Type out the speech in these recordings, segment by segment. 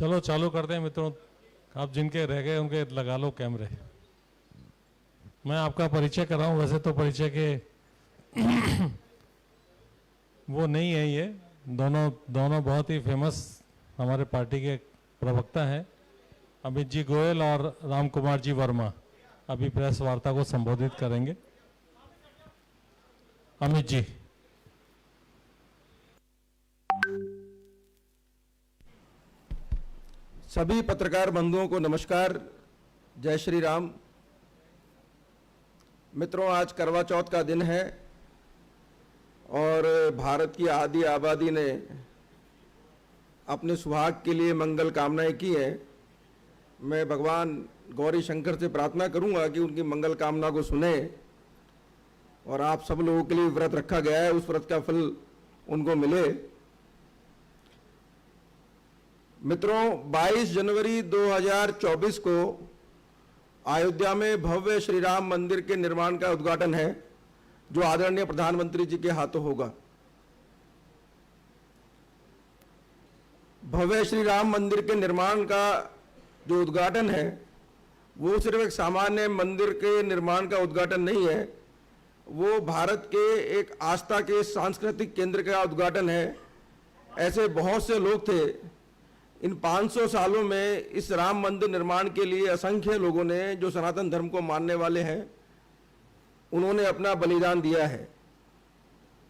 चलो चालू करते हैं मित्रों। आप जिनके रह गए उनके लगा लो कैमरे। मैं आपका परिचय कर रहा हूँ, वैसे तो परिचय के वो नहीं है। ये दोनों बहुत ही फेमस हमारे पार्टी के प्रवक्ता हैं, अमित जी गोयल और राम कुमार जी वर्मा। अभी प्रेस वार्ता को संबोधित करेंगे। अमित जी। सभी पत्रकार बंधुओं को नमस्कार, जय श्री राम। मित्रों, आज करवा चौथ का दिन है और भारत की आधी आबादी ने अपने सुहाग के लिए मंगल कामनाएं की हैं। मैं भगवान गौरी शंकर से प्रार्थना करूंगा कि उनकी मंगल कामना को सुने और आप सब लोगों के लिए व्रत रखा गया है, उस व्रत का फल उनको मिले। मित्रों, 22 जनवरी 2024 को अयोध्या में भव्य श्री राम मंदिर के निर्माण का उद्घाटन है, जो आदरणीय प्रधानमंत्री जी के हाथों होगा। भव्य श्री राम मंदिर के निर्माण का जो उद्घाटन है वो सिर्फ एक सामान्य मंदिर के निर्माण का उद्घाटन नहीं है, वो भारत के एक आस्था के सांस्कृतिक केंद्र का उद्घाटन है। ऐसे बहुत से लोग थे, इन 500 सालों में इस राम मंदिर निर्माण के लिए असंख्य लोगों ने, जो सनातन धर्म को मानने वाले हैं, उन्होंने अपना बलिदान दिया है।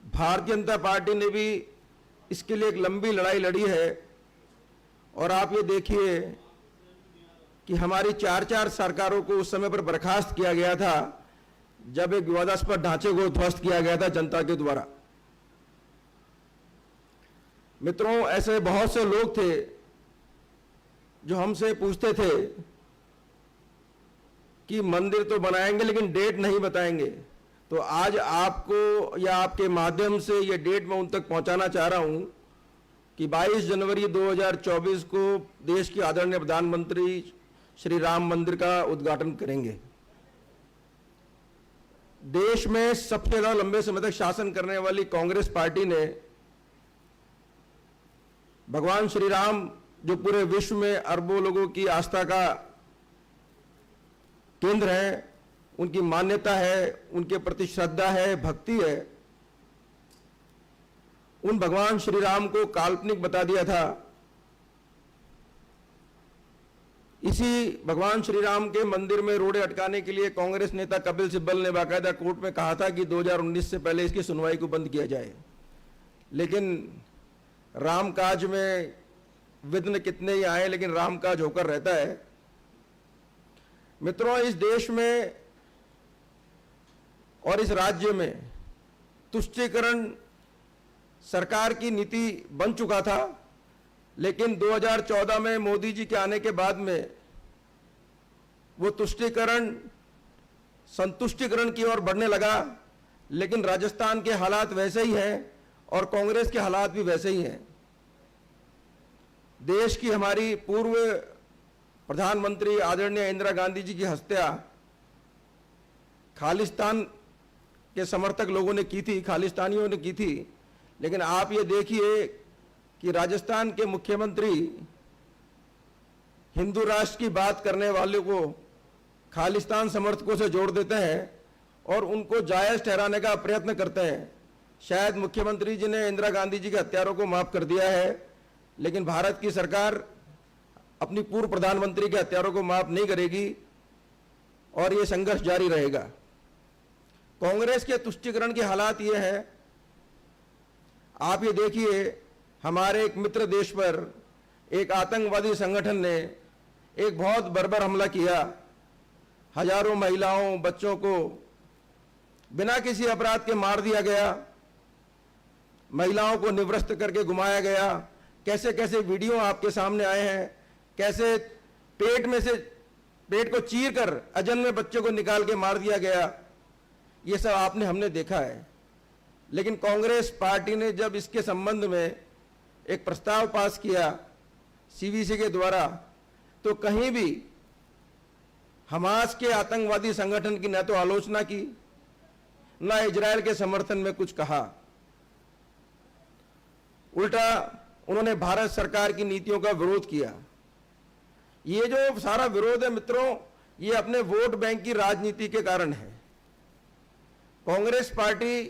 भारतीय जनता पार्टी ने भी इसके लिए एक लंबी लड़ाई लड़ी है और आप ये देखिए कि हमारी 4 सरकारों को उस समय पर बर्खास्त किया गया था जब एक विवादास्पद ढांचे को ध्वस्त किया गया था जनता के द्वारा। मित्रों, ऐसे बहुत से लोग थे जो हमसे पूछते थे कि मंदिर तो बनाएंगे लेकिन डेट नहीं बताएंगे। तो आज आपको या आपके माध्यम से ये डेट मैं उन तक पहुंचाना चाह रहा हूं कि 22 जनवरी 2024 को देश के आदरणीय प्रधानमंत्री श्री राम मंदिर का उद्घाटन करेंगे। देश में सबसे ज्यादा लंबे समय तक शासन करने वाली कांग्रेस पार्टी ने भगवान श्री राम, जो पूरे विश्व में अरबों लोगों की आस्था का केंद्र है, उनकी मान्यता है, उनके प्रति श्रद्धा है, भक्ति है, उन भगवान श्री राम को काल्पनिक बता दिया था। इसी भगवान श्री राम के मंदिर में रोड़े अटकाने के लिए कांग्रेस नेता कपिल सिब्बल ने बाकायदा कोर्ट में कहा था कि 2019 से पहले इसकी सुनवाई को बंद किया जाए। लेकिन रामकाज में विघ्न कितने ही आए, लेकिन रामकाज होकर रहता है। मित्रों, इस देश में और इस राज्य में तुष्टीकरण सरकार की नीति बन चुका था, लेकिन 2014 में मोदी जी के आने के बाद में वो तुष्टीकरण संतुष्टिकरण की ओर बढ़ने लगा। लेकिन राजस्थान के हालात वैसे ही हैं और कांग्रेस के हालात भी वैसे ही हैं। देश की हमारी पूर्व प्रधानमंत्री आदरणीय इंदिरा गांधी जी की हत्या खालिस्तान के समर्थक लोगों ने की थी, खालिस्तानियों ने की थी। लेकिन आप ये देखिए कि राजस्थान के मुख्यमंत्री हिंदू राष्ट्र की बात करने वाले को खालिस्तान समर्थकों से जोड़ देते हैं और उनको जायज ठहराने का प्रयत्न करते हैं। शायद मुख्यमंत्री जी ने इंदिरा गांधी जी के हत्यारों को माफ कर दिया है, लेकिन भारत की सरकार अपनी पूर्व प्रधानमंत्री के हत्यारों को माफ नहीं करेगी और ये संघर्ष जारी रहेगा। कांग्रेस के तुष्टीकरण के हालात ये है, आप ये देखिए, हमारे एक मित्र देश पर एक आतंकवादी संगठन ने एक बहुत बर्बर हमला किया। हजारों महिलाओं, बच्चों को बिना किसी अपराध के मार दिया गया, महिलाओं को निवृत्त करके घुमाया गया। कैसे कैसे वीडियो आपके सामने आए हैं, कैसे पेट को चीर कर अजन्मे बच्चे को निकाल के मार दिया गया। ये सब हमने देखा है। लेकिन कांग्रेस पार्टी ने जब इसके संबंध में एक प्रस्ताव पास किया सीवीसी के द्वारा, तो कहीं भी हमास के आतंकवादी संगठन की न तो आलोचना की, न इजरायल के समर्थन में कुछ कहा। उल्टा उन्होंने भारत सरकार की नीतियों का विरोध किया। ये जो सारा विरोध है मित्रों, ये अपने वोट बैंक की राजनीति के कारण है। कांग्रेस पार्टी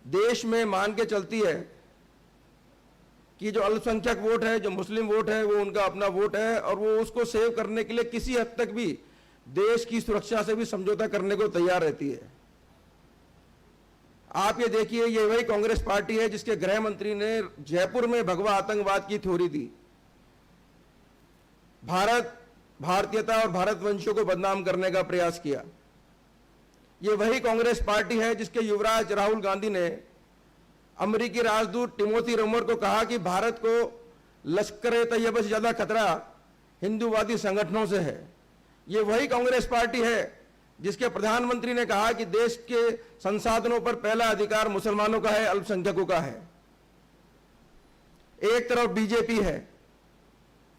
देश में मान के चलती है कि जो अल्पसंख्यक वोट है, जो मुस्लिम वोट है, वो उनका अपना वोट है और वो उसको सेव करने के लिए किसी हद तक भी देश की सुरक्षा से भी समझौता करने को तैयार रहती है। आप ये देखिए, ये वही कांग्रेस पार्टी है जिसके गृह मंत्री ने जयपुर में भगवा आतंकवाद की थ्योरी दी, भारतीयता और भारतवंशियों को बदनाम करने का प्रयास किया। ये वही कांग्रेस पार्टी है जिसके युवराज राहुल गांधी ने अमेरिकी राजदूत टिमोथी रोमर को कहा कि भारत को लश्कर-ए-तैयबा से ज्यादा खतरा हिंदूवादी संगठनों से है। ये वही कांग्रेस पार्टी है जिसके प्रधानमंत्री ने कहा कि देश के संसाधनों पर पहला अधिकार मुसलमानों का है, अल्पसंख्यकों का है। एक तरफ बीजेपी है,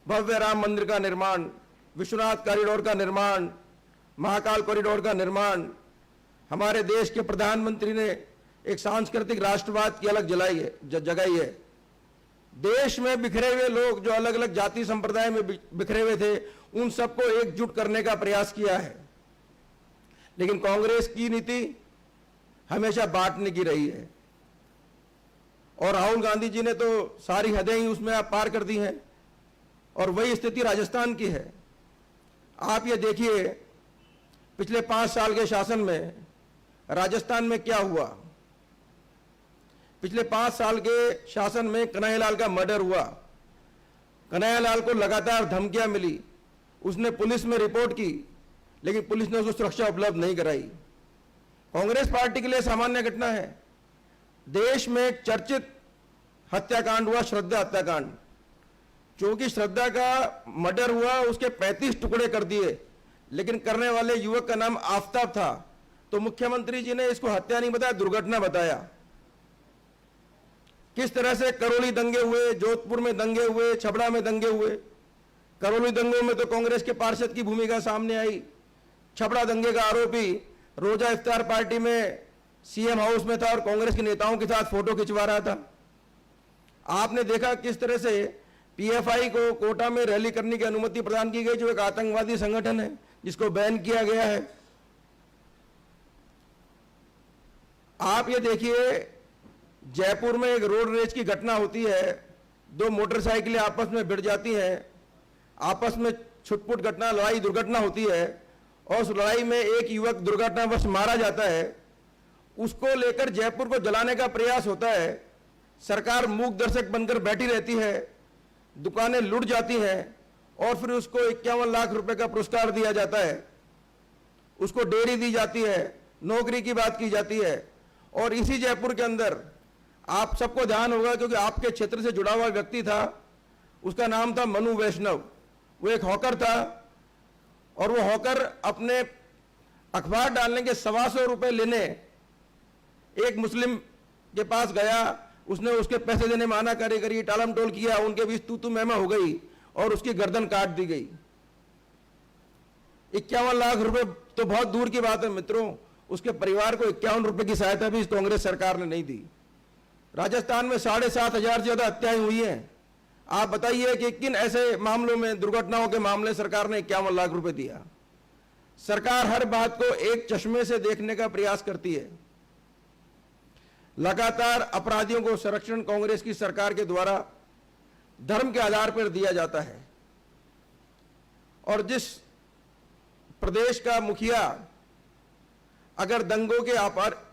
भव्य राम मंदिर का निर्माण, विश्वनाथ कॉरिडोर का निर्माण, महाकाल कॉरिडोर का निर्माण, हमारे देश के प्रधानमंत्री ने एक सांस्कृतिक राष्ट्रवाद की अलग जगाई है। देश में बिखरे हुए लोग जो अलग अलग जाति संप्रदाय में बिखरे हुए थे, उन सबको एकजुट करने का प्रयास किया है। लेकिन कांग्रेस की नीति हमेशा बांटने की रही है और राहुल गांधी जी ने तो सारी हदें ही उसमें आप पार कर दी हैं। और वही स्थिति राजस्थान की है। आप ये देखिए, पिछले 5 साल के शासन में राजस्थान में क्या हुआ। पिछले 5 साल के शासन में कन्हैयालाल का मर्डर हुआ। कन्हैयालाल को लगातार धमकियां मिली, उसने पुलिस में रिपोर्ट की, लेकिन पुलिस ने उसको सुरक्षा उपलब्ध नहीं कराई। कांग्रेस पार्टी के लिए सामान्य घटना है। देश में एक चर्चित हत्याकांड हुआ, श्रद्धा हत्याकांड। क्योंकि श्रद्धा का मर्डर हुआ, उसके 35 टुकड़े कर दिए, लेकिन करने वाले युवक का नाम आफताब था, तो मुख्यमंत्री जी ने इसको हत्या नहीं बताया, दुर्घटना बताया। किस तरह से करौली दंगे हुए, जोधपुर में दंगे हुए, छबड़ा में दंगे हुए। करौली दंगों में तो कांग्रेस के पार्षद की भूमिका सामने आई। छबड़ा दंगे का आरोपी रोजा इफ्तार पार्टी में सीएम हाउस में था और कांग्रेस के नेताओं के साथ फोटो खिंचवा रहा था। आपने देखा किस तरह से पीएफआई को कोटा में रैली करने की अनुमति प्रदान की गई, जो एक आतंकवादी संगठन है जिसको बैन किया गया है। आप ये देखिए, जयपुर में एक रोड रेज की घटना होती है, 2 मोटरसाइकिलें आपस में भिड़ जाती हैं, आपस में छुटपुट घटना, लड़ाई दुर्घटना होती है और उस लड़ाई में एक युवक दुर्घटनावश मारा जाता है। उसको लेकर जयपुर को जलाने का प्रयास होता है। सरकार मूक दर्शक बनकर बैठी रहती है, दुकानें लूट जाती हैं और फिर उसको 51 लाख रुपए का पुरस्कार दिया जाता है, उसको डेयरी दी जाती है, नौकरी की बात की जाती है। और इसी जयपुर के अंदर आप सबको ध्यान होगा, क्योंकि आपके क्षेत्र से जुड़ा हुआ व्यक्ति था, उसका नाम था मनु वैष्णव। वो एक हॉकर था और वो हॉकर अपने अखबार डालने के 125 रुपए लेने एक मुस्लिम के पास गया। उसने उसके पैसे देने माना करी, टालम टोल किया, उनके बीच तू महमा हो गई और उसकी गर्दन काट दी गई। 51 लाख रुपए तो बहुत दूर की बात है मित्रों, उसके परिवार को 51 रुपए की सहायता भी इस कांग्रेस सरकार ने नहीं दी। राजस्थान में 7,500 से ज्यादा हत्याएं हुई हैं। आप बताइए कि किन ऐसे मामलों में, दुर्घटनाओं के मामले सरकार ने 51 लाख रुपए दिया। सरकार हर बात को एक चश्मे से देखने का प्रयास करती है। लगातार अपराधियों को संरक्षण कांग्रेस की सरकार के द्वारा धर्म के आधार पर दिया जाता है। और जिस प्रदेश का मुखिया अगर दंगों के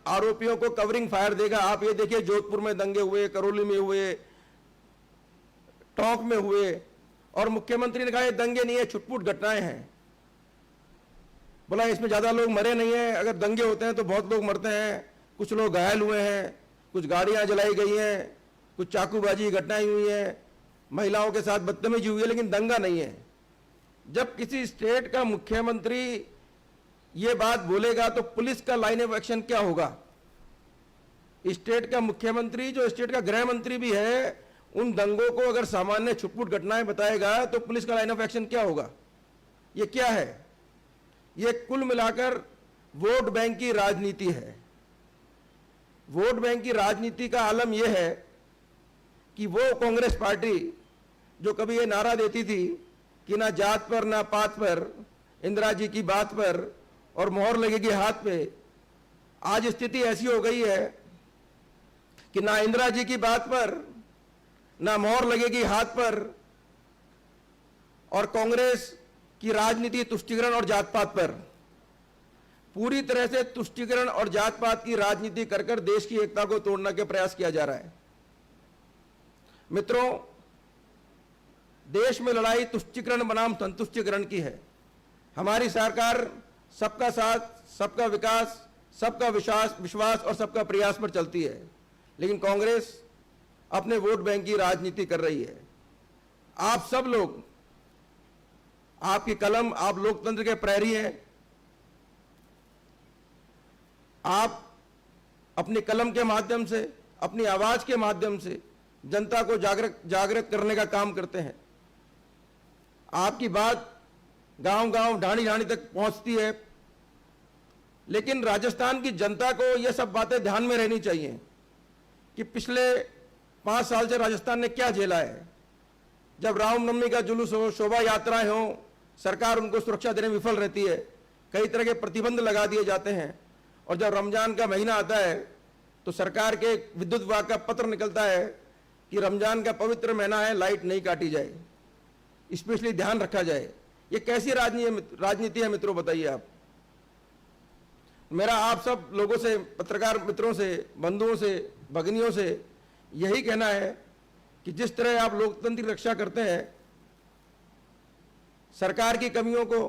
आरोपियों को कवरिंग फायर देगा, आप ये देखिए जोधपुर में दंगे हुए, करौली में हुए, टोंक में हुए, और मुख्यमंत्री ने कहा ये दंगे नहीं है, छुटपुट घटनाएं हैं। बोला इसमें ज्यादा लोग मरे नहीं हैं, अगर दंगे होते हैं तो बहुत लोग मरते हैं, कुछ लोग घायल हुए हैं, कुछ गाड़ियां जलाई गई हैं, कुछ चाकूबाजी घटनाएं हुई हैं, महिलाओं के साथ बदतमीजी हुई है, लेकिन दंगा नहीं है। जब किसी स्टेट का मुख्यमंत्री ये बात बोलेगा तो पुलिस का लाइन ऑफ एक्शन क्या होगा? स्टेट का मुख्यमंत्री, जो स्टेट का गृह मंत्री भी है, उन दंगों को अगर सामान्य छुटपुट घटनाएं बताएगा तो पुलिस का लाइन ऑफ एक्शन क्या होगा? ये क्या है? ये कुल मिलाकर वोट बैंक की राजनीति है। वोट बैंक की राजनीति का आलम यह है कि वो कांग्रेस पार्टी जो कभी ये नारा देती थी कि ना जात पर ना पात पर, इंदिरा जी की बात पर और मोहर लगेगी हाथ पे। आज स्थिति ऐसी हो गई है कि ना इंदिरा जी की बात पर ना मोहर लगेगी हाथ पर, और कांग्रेस की राजनीति तुष्टीकरण और जात पात पर, पूरी तरह से तुष्टीकरण और जात पात की राजनीति कर कर देश की एकता को तोड़ने के प्रयास किया जा रहा है। मित्रों, देश में लड़ाई तुष्टीकरण बनाम संतुष्टीकरण की है। हमारी सरकार सबका साथ, सबका विकास, सबका विश्वास और सबका प्रयास पर चलती है, लेकिन कांग्रेस अपने वोट बैंक की राजनीति कर रही है। आप सब लोग, आपकी कलम, आप लोकतंत्र के प्रहरी हैं। आप अपनी कलम के माध्यम से, अपनी आवाज के माध्यम से जनता को जागृत करने का काम करते हैं। आपकी बात गांव-गांव, ढाणी-ढाणी तक पहुंचती है, लेकिन राजस्थान की जनता को यह सब बातें ध्यान में रहनी चाहिए कि पिछले 5 साल से राजस्थान ने क्या झेला है। जब रामनवमी का जुलूस हो, शोभा यात्राएं हो, सरकार उनको सुरक्षा देने में विफल रहती है, कई तरह के प्रतिबंध लगा दिए जाते हैं, और जब रमजान का महीना आता है तो सरकार के विद्युत विभाग का पत्र निकलता है कि रमजान का पवित्र महीना है, लाइट नहीं काटी जाए, स्पेशली ध्यान रखा जाए। ये कैसी राजनीति है मित्रों, बताइए आप। मेरा आप सब लोगों से, पत्रकार मित्रों से, बंधुओं से, भगिनियों से यही कहना है कि जिस तरह आप लोकतंत्र की रक्षा करते हैं, सरकार की कमियों को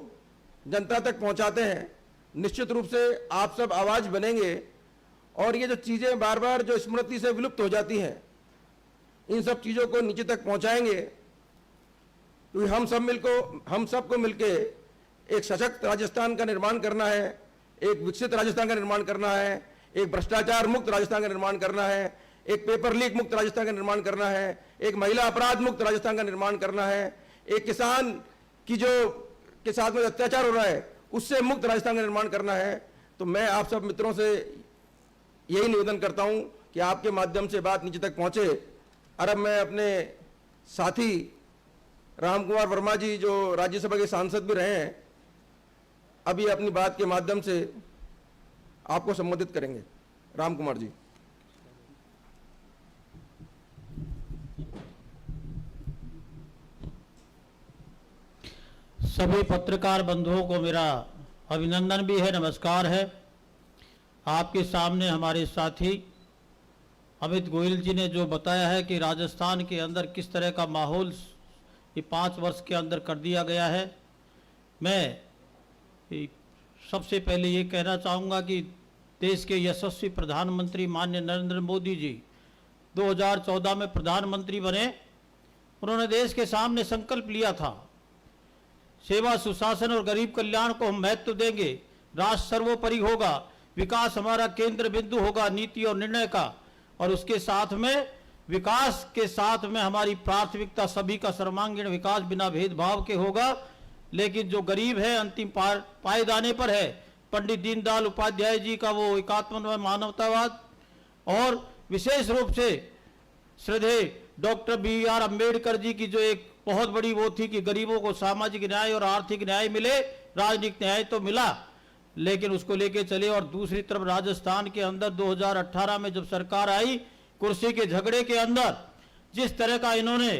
जनता तक पहुंचाते हैं, निश्चित रूप से आप सब आवाज बनेंगे, और ये जो चीजें बार बार जो स्मृति से विलुप्त हो जाती हैं, इन सब चीजों को नीचे तक पहुंचाएंगे। क्योंकि हम सबको मिलके एक सशक्त राजस्थान का निर्माण करना है, एक विकसित राजस्थान का निर्माण करना है, एक भ्रष्टाचार मुक्त राजस्थान का निर्माण करना है, एक पेपर लीक मुक्त राजस्थान का निर्माण करना है, एक महिला अपराध मुक्त राजस्थान का निर्माण करना है, एक किसान की जो के साथ में अत्याचार हो रहा है उससे मुक्त राजस्थान का निर्माण करना है। तो मैं आप सब मित्रों से यही निवेदन करता हूं कि आपके माध्यम से बात नीचे तक पहुंचे। और अब मैं अपने साथी राम कुमार वर्मा जी, जो राज्यसभा के सांसद भी रहे हैं, अभी अपनी बात के माध्यम से आपको संबोधित करेंगे। राम कुमार जी। सभी पत्रकार बंधुओं को मेरा अभिनंदन भी है, नमस्कार है। आपके सामने हमारे साथी अमित गोयल जी ने जो बताया है कि राजस्थान के अंदर किस तरह का माहौल ये 5 वर्ष के अंदर कर दिया गया है। मैं सबसे पहले ये कहना चाहूँगा कि देश के यशस्वी प्रधानमंत्री माननीय नरेंद्र मोदी जी 2014 में प्रधानमंत्री बने। उन्होंने देश के सामने संकल्प लिया था, सेवा, सुशासन और गरीब कल्याण को हम महत्व देंगे, राष्ट्र सर्वोपरि होगा, विकास हमारा केंद्र बिंदु होगा नीति और निर्णय का, और उसके साथ में विकास के साथ में हमारी प्राथमिकता सभी का सर्वांगीण विकास बिना भेदभाव के होगा। लेकिन जो गरीब है अंतिम पायदाने पर है, पंडित दीनदयाल उपाध्याय जी का वो एकात्मवाद, मानवतावाद, और विशेष रूप से श्रद्धेय डॉक्टर BR अम्बेडकर जी की जो एक बहुत बड़ी वो थी कि गरीबों को सामाजिक न्याय और आर्थिक न्याय मिले, राजनीतिक न्याय तो मिला लेकिन उसको लेके चले। और दूसरी तरफ राजस्थान के अंदर 2018 में जब सरकार आई, कुर्सी के झगड़े के अंदर जिस तरह का इन्होंने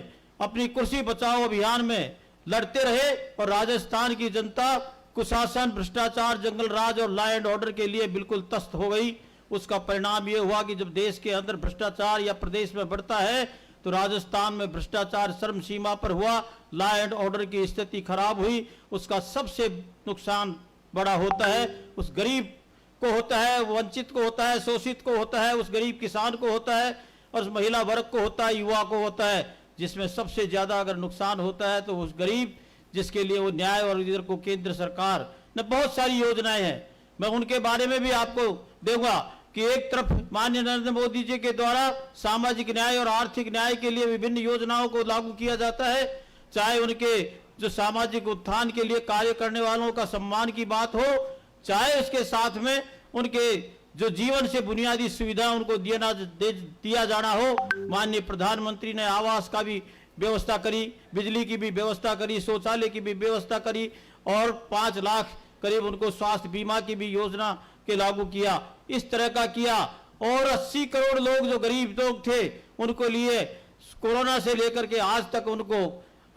अपनी कुर्सी बचाओ अभियान में लड़ते रहे, और राजस्थान की जनता कुशासन, भ्रष्टाचार, जंगल राज और लॉ एंड ऑर्डर के लिए बिल्कुल तस्त हो गई। उसका परिणाम यह हुआ कि जब देश के अंदर भ्रष्टाचार या प्रदेश में बढ़ता है तो राजस्थान में भ्रष्टाचार चरम सीमा पर हुआ, लॉ एंड ऑर्डर की स्थिति खराब हुई। उसका सबसे नुकसान बड़ा होता है उस गरीब को होता है, वंचित को होता है, शोषित को होता है, उस गरीब किसान को होता है, और उस महिला वर्ग को होता है, युवा को होता है। जिसमें सबसे ज्यादा अगर नुकसान होता है तो उस गरीब जिसके लिए वो न्याय और इधर को केंद्र सरकार ने बहुत सारी योजनाएं हैं, मैं उनके बारे में भी आपको दूंगा कि एक तरफ माननीय नरेंद्र मोदी जी के द्वारा सामाजिक न्याय और आर्थिक न्याय के लिए विभिन्न योजनाओं को लागू किया जाता है, चाहे उनके जो सामाजिक उत्थान के लिए कार्य करने वालों का सम्मान की बात हो, चाहे उसके साथ में उनके जो जीवन से बुनियादी सुविधा उनको दिया जाना हो। माननीय प्रधानमंत्री ने आवास का भी व्यवस्था करी, बिजली की भी व्यवस्था करी, शौचालय की भी व्यवस्था करी और 5 लाख करीब उनको स्वास्थ्य बीमा की भी योजना के लागू किया। इस तरह का किया और 80 करोड़ लोग जो गरीब लोग थे उनको लिए कोरोना से लेकर के आज तक उनको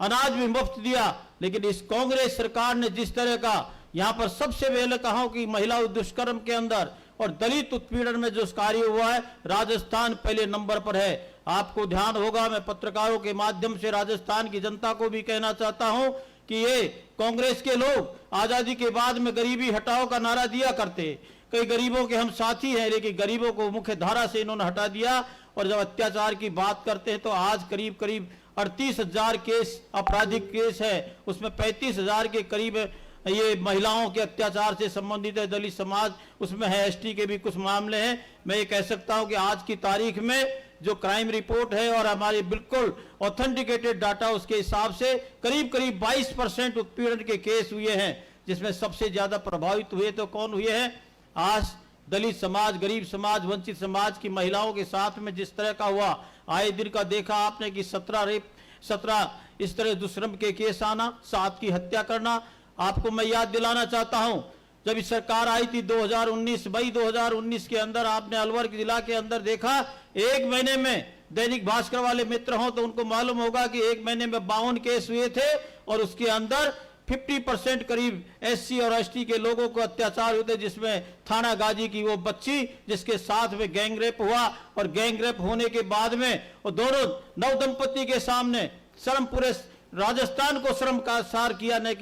अनाज भी मुफ्त दिया। लेकिन इस कांग्रेस सरकार ने जिस तरह का यहाँ पर सबसे पहले कहा कि महिला दुष्कर्म के अंदर और दलित उत्पीड़न में जो कार्य हुआ है, राजस्थान पहले नंबर पर है। आपको ध्यान होगा, मैं पत्रकारों के माध्यम से राजस्थान की जनता को भी कहना चाहता हूं कि ये कांग्रेस के लोग आजादी के बाद में गरीबी हटाओ का नारा दिया करते, कई गरीबों के हम साथी हैं, लेकिन गरीबों को मुख्य धारा से इन्होंने हटा दिया। और जब अत्याचार की बात करते हैं तो आज करीब करीब 38,000 केस आपराधिक केस है, उसमें 35,000 के करीब ये महिलाओं के अत्याचार से संबंधित है, दलित समाज उसमें है, एसटी के भी कुछ मामले हैं। मैं ये कह सकता हूं कि आज की तारीख में जो क्राइम रिपोर्ट है और हमारी बिल्कुल ऑथेंटिकेटेड डाटा उसके हिसाब से करीब करीब 22% उत्पीड़न के केस हुए हैं, जिसमें सबसे ज्यादा प्रभावित हुए तो कौन हुए हैं? आज दलित समाज, गरीब समाज, वंचित समाज की महिलाओं के साथ में जिस तरह का हुआ, आए दिन का देखा आपने कि 17 इस तरह दुष्कर्म के केस आना, 7 की हत्या करना। आपको मैं याद दिलाना चाहता हूं, जब इस सरकार आई थी 2019 मई 2019 के अंदर, आपने अलवर जिला के अंदर देखा 1 महीने में, दैनिक भास्कर वाले मित्र हों तो उनको मालूम होगा कि 1 महीने में 52 केस हुए थे और उसके अंदर 50% करीब एससी और एसटी के लोगों को अत्याचार हुए थे, जिसमें थाना गाजी की वो बच्ची जिसके साथ में गैंगरेप हुआ और गैंगरेप होने के बाद में वो दोनों नवदंपति के सामने शर्म, पूरे राजस्थान को शर्म का सार किया, ने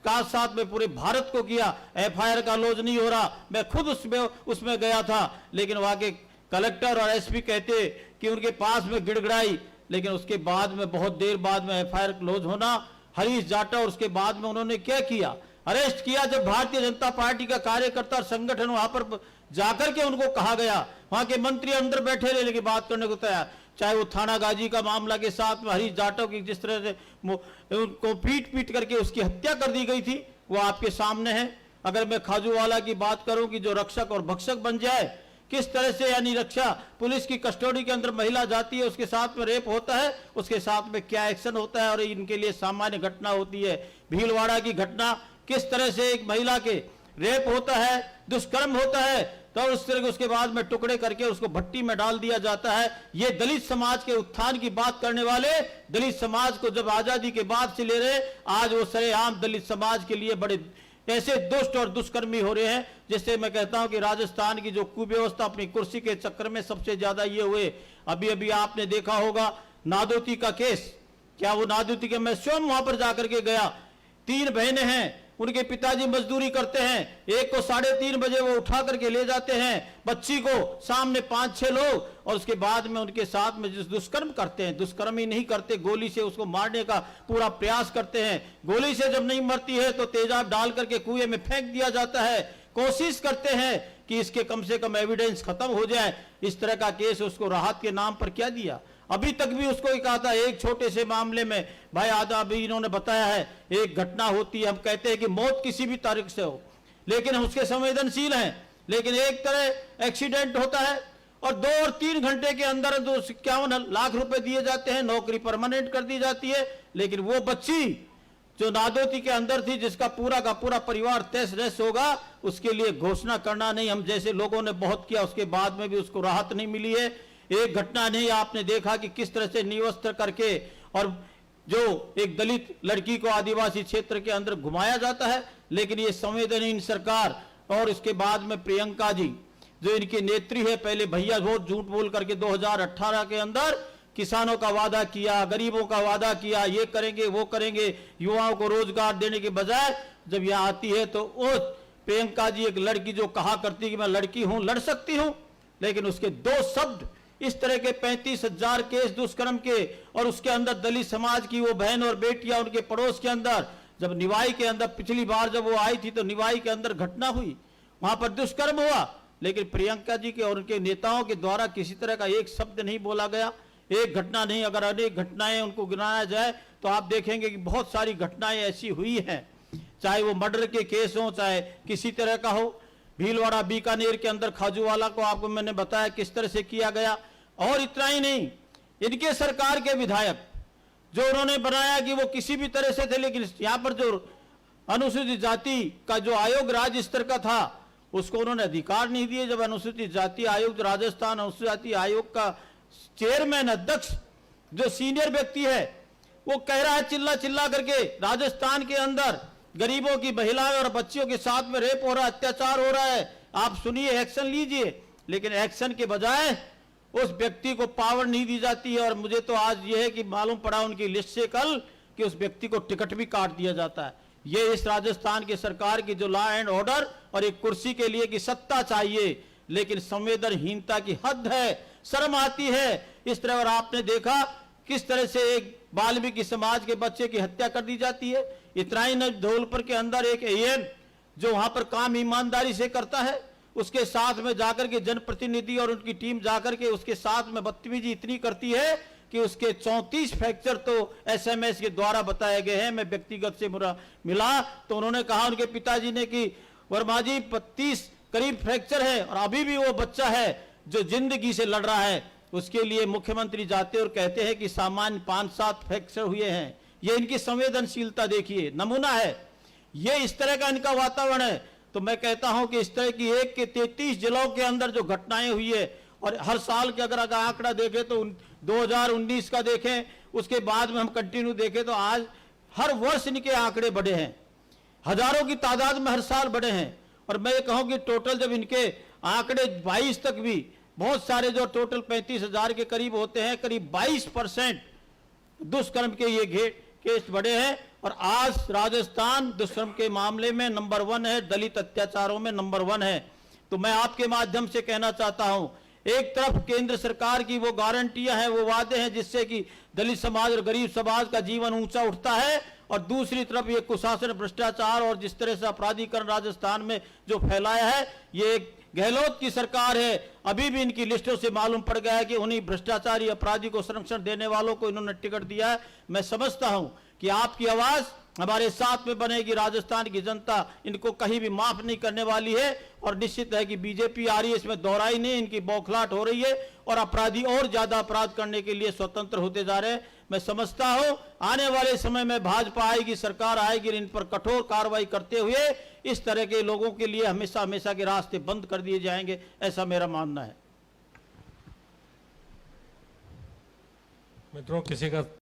का साथ में पूरे भारत को किया। एफआईआर का लॉन्च नहीं हो रहा, मैं खुद उसमें गया था, लेकिन वहां के कलेक्टर और एसपी कहते कि उनके पास में गिड़गिड़ाई, लेकिन उसके बाद में बहुत देर बाद में एफआईआर क्लोज होना, हरीश जाटा, और उसके बाद में उन्होंने क्या किया, अरेस्ट किया। जब भारतीय जनता पार्टी का कार्यकर्ता और संगठन वहां पर जाकर के उनको कहा गया, वहां के मंत्री अंदर बैठे रहे लेकिन बात करने को तैयार, चाहे वो थाना गाजी का मामला के साथ में हरीश जाटव की जिस तरह से उनको पीट करके उसकी हत्या कर दी गई थी, वो आपके सामने है। अगर मैं खाजूवाला की बात करूं कि जो रक्षक और भक्षक बन जाए, किस तरह से, यानी रक्षा पुलिस की कस्टडी के अंदर महिला जाती है, उसके साथ में रेप होता है, उसके साथ में क्या एक्शन होता है और इनके लिए सामान्य घटना होती है। भीलवाड़ा की घटना, किस तरह से एक महिला के रेप होता है, दुष्कर्म होता है, तो उस तरह के उसके बाद में टुकड़े करके उसको भट्टी में डाल दिया जाता है। ये दलित समाज के उत्थान की बात करने वाले दलित समाज को जब आजादी के बाद से ले रहे, आज वो सरेआम दलित समाज के लिए बड़े ऐसे दुष्ट और दुष्कर्मी हो रहे हैं, जिससे मैं कहता हूं कि राजस्थान की जो कुव्यवस्था अपनी कुर्सी के चक्कर में सबसे ज्यादा ये हुए। अभी अभी आपने देखा होगा नादौती का केस, क्या वो नादौती के, मैं स्वयं वहां पर जाकर के गया, 3 बहनें हैं, उनके पिताजी मजदूरी करते हैं, एक को 3:30 बजे वो उठा करके ले जाते हैं, बच्ची को सामने 5-6 लोग, और उसके बाद में उनके साथ में जिस दुष्कर्म करते हैं, दुष्कर्म ही नहीं करते, गोली से उसको मारने का पूरा प्रयास करते हैं। गोली से जब नहीं मरती है तो तेजाब डाल करके कुएं में फेंक दिया जाता है। कोशिश करते हैं कि इसके कम से कम एविडेंस खत्म हो जाए। इस तरह का केस उसको राहत के नाम पर क्या दिया, अभी तक भी उसको ही कहा था। एक छोटे से मामले में भाई आधा अभी इन्होंने बताया है, एक घटना होती है, हम कहते हैं कि मौत किसी भी तारीख से हो, लेकिन उसके संवेदनशील हैं, लेकिन एक तरह एक्सीडेंट होता है और 2 और 3 घंटे के अंदर 51 लाख रुपए दिए जाते हैं, नौकरी परमानेंट कर दी जाती है। लेकिन वो बच्ची जो नादौती के अंदर थी, जिसका पूरा का पूरा परिवार तहस-नहस होगा, उसके लिए घोषणा करना नहीं, हम जैसे लोगों ने बहुत किया, उसके बाद में भी उसको राहत नहीं मिली है। एक घटना नहीं, आपने देखा कि किस तरह से निवस्त्र करके और जो एक दलित लड़की को आदिवासी क्षेत्र के अंदर घुमाया जाता है। लेकिन ये संवेदनहीन सरकार, और इसके बाद में प्रियंका जी जो इनकी नेत्री है, पहले भैया बहुत झूठ बोल करके 2018 के अंदर किसानों का वादा किया, गरीबों का वादा किया, ये करेंगे वो करेंगे, युवाओं को रोजगार देने के बजाय जब यह आती है तो वो प्रियंका जी एक लड़की जो कहा करती कि मैं लड़की हूं, लड़ सकती हूं, लेकिन उसके 2 शब्द इस तरह के 35,000 केस दुष्कर्म के, और उसके अंदर दलित समाज की वो बहन और बेटियां उनके पड़ोस के अंदर, जब निवाई के अंदर पिछली बार जब वो आई थी तो निवाई के अंदर घटना हुई, वहां पर दुष्कर्म हुआ, लेकिन प्रियंका जी के और उनके नेताओं के द्वारा किसी तरह का एक शब्द नहीं बोला गया। एक घटना नहीं, अगर अनेक घटनाएं उनको गिनाया जाए तो आप देखेंगे कि बहुत सारी घटनाएं ऐसी हुई हैं, चाहे वो मर्डर के केस हो, चाहे किसी तरह का हो। भीलवाड़ा बीकानेर के अंदर खाजूवाला को आपको मैंने बताया किस तरह से किया गया। और इतना ही नहीं, इनके सरकार के विधायक जो उन्होंने बनाया कि वो किसी भी तरह से थे, लेकिन यहाँ पर जो अनुसूचित जाति का जो आयोग राज्य स्तर का था उसको उन्होंने अधिकार नहीं दिए। जब अनुसूचित जाति आयोग, जो राजस्थान अनुसूचित जाति आयोग का चेयरमैन अध्यक्ष जो सीनियर व्यक्ति है वो कह रहा है चिल्ला चिल्ला करके राजस्थान के अंदर गरीबों की महिलाएं और बच्चियों के साथ में रेप हो रहा है, अत्याचार हो रहा है, आप सुनिए, एक्शन लीजिए, लेकिन एक्शन के बजाय उस व्यक्ति को पावर नहीं दी जाती है। और मुझे तो आज यह है कि मालूम पड़ा उनकी लिस्ट से कल कि उस व्यक्ति को टिकट भी काट दिया जाता है। ये इस राजस्थान की सरकार की जो लॉ एंड ऑर्डर और एक कुर्सी के लिए की सत्ता चाहिए, लेकिन संवेदनहीनता की हद है, शर्म आती है इस तरह। और आपने देखा किस तरह से एक वाल्मीकि समाज के बच्चे की हत्या कर दी जाती है। इतना ही न, धौलपुर के अंदर एक एएन जो वहां पर काम ईमानदारी से करता है, उसके साथ में जाकर के जनप्रतिनिधि और उनकी टीम जाकर के उसके साथ में बदतमीजी इतनी करती है कि उसके 34 फ्रैक्चर तो एसएमएस के द्वारा बताए गए हैं। मैं व्यक्तिगत से मिला तो उन्होंने कहा उनके पिताजी ने कि वर्मा जी 32 करीब फ्रैक्चर है और अभी भी वो बच्चा है जो जिंदगी से लड़ रहा है। उसके लिए मुख्यमंत्री जाते और कहते हैं कि सामान्य 5-7 फ्रैक्चर हुए हैं। ये इनकी संवेदनशीलता देखिए, नमूना है। ये इस तरह का इनका वातावरण है। तो मैं कहता हूं कि इस तरह की 1 के 33 जिलों के अंदर जो घटनाएं हुई है, और हर साल के अगर आंकड़ा देखें तो 2019 का देखें, उसके बाद में हम कंटिन्यू देखें तो आज हर वर्ष इनके आंकड़े बढ़े हैं, हजारों की तादाद में हर साल बढ़े हैं। और मैं ये कहूं कि टोटल जब इनके आंकड़े 22 तक भी बहुत सारे जो टोटल 35,000 के करीब होते हैं, करीब 22% दुष्कर्म के ये केस बढ़े हैं। और आज राजस्थान दुष्कर्म के मामले में नंबर 1 है, दलित अत्याचारों में नंबर 1 है। तो मैं आपके माध्यम से कहना चाहता हूं, एक तरफ केंद्र सरकार की वो गारंटियां हैं, वो वादे हैं जिससे कि दलित समाज और गरीब समाज का जीवन ऊंचा उठता है, और दूसरी तरफ ये कुशासन, भ्रष्टाचार और जिस तरह से अपराधीकरण राजस्थान में जो फैलाया है, ये एक गहलोत की सरकार है। अभी भी इनकी लिस्टों से मालूम पड़ गया है कि उन्हीं भ्रष्टाचारी अपराधी को संरक्षण देने वालों को इन्होंने टिकट दिया है। मैं समझता हूं कि आपकी आवाज हमारे साथ में बनेगी। राजस्थान की जनता इनको कहीं भी माफ नहीं करने वाली है, और निश्चित है कि बीजेपी आ रही है, इसमें दोहराई नहीं, इनकी बौखलाहट हो रही है और अपराधी और ज्यादा अपराध करने के लिए स्वतंत्र होते जा रहे हैं। मैं समझता हूं आने वाले समय में भाजपा आएगी, सरकार आएगी, इन पर कठोर कार्रवाई करते हुए इस तरह के लोगों के लिए हमेशा हमेशा के रास्ते बंद कर दिए जाएंगे, ऐसा मेरा मानना है। मित्रों, किसी का